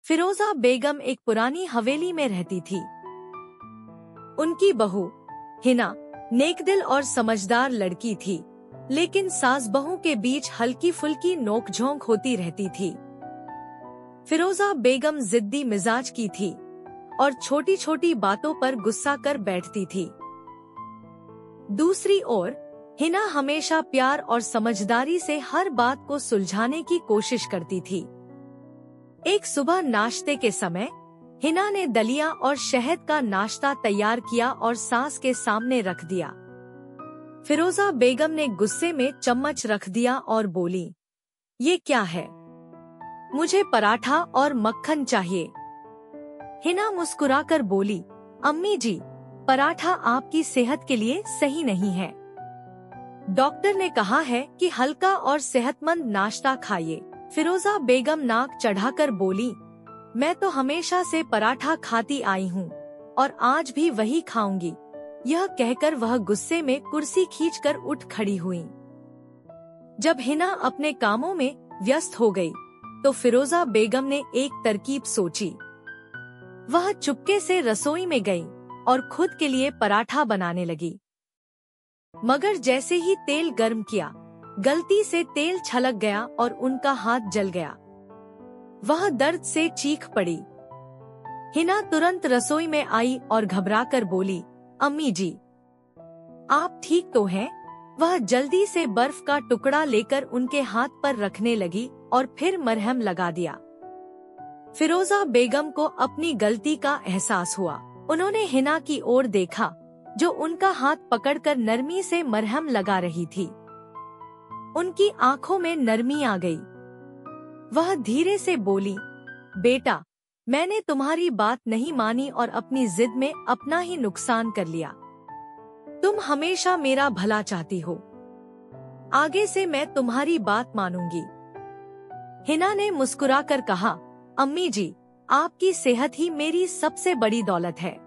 फिरोजा बेगम एक पुरानी हवेली में रहती थी। उनकी बहू हिना नेकदिल और समझदार लड़की थी, लेकिन सास बहू के बीच हल्की फुल्की नोकझोंक होती रहती थी। फिरोजा बेगम जिद्दी मिजाज की थी और छोटी छोटी बातों पर गुस्सा कर बैठती थी। दूसरी ओर हिना हमेशा प्यार और समझदारी से हर बात को सुलझाने की कोशिश करती थी। एक सुबह नाश्ते के समय हिना ने दलिया और शहद का नाश्ता तैयार किया और सास के सामने रख दिया। फिरोजा बेगम ने गुस्से में चम्मच रख दिया और बोली, ये क्या है? मुझे पराठा और मक्खन चाहिए। हिना मुस्कुराकर बोली, अम्मी जी, पराठा आपकी सेहत के लिए सही नहीं है। डॉक्टर ने कहा है कि हल्का और सेहतमंद नाश्ता खाइए। फिरोजा बेगम नाक चढ़ाकर बोली, मैं तो हमेशा से पराठा खाती आई हूँ और आज भी वही खाऊंगी। यह कहकर वह गुस्से में कुर्सी खींचकर उठ खड़ी हुई। जब हिना अपने कामों में व्यस्त हो गई, तो फिरोजा बेगम ने एक तरकीब सोची। वह चुपके से रसोई में गई और खुद के लिए पराठा बनाने लगी। मगर जैसे ही तेल गर्म किया, गलती से तेल छलक गया और उनका हाथ जल गया। वह दर्द से चीख पड़ी। हिना तुरंत रसोई में आई और घबराकर बोली, अम्मी जी, आप ठीक तो हैं? वह जल्दी से बर्फ का टुकड़ा लेकर उनके हाथ पर रखने लगी और फिर मरहम लगा दिया। फिरोजा बेगम को अपनी गलती का एहसास हुआ। उन्होंने हिना की ओर देखा, जो उनका हाथ पकड़कर नरमी से मरहम लगा रही थी। उनकी आंखों में नरमी आ गई। वह धीरे से बोली, बेटा, मैंने तुम्हारी बात नहीं मानी और अपनी जिद में अपना ही नुकसान कर लिया। तुम हमेशा मेरा भला चाहती हो। आगे से मैं तुम्हारी बात मानूंगी। हिना ने मुस्कुराकर कहा, अम्मी जी, आपकी सेहत ही मेरी सबसे बड़ी दौलत है।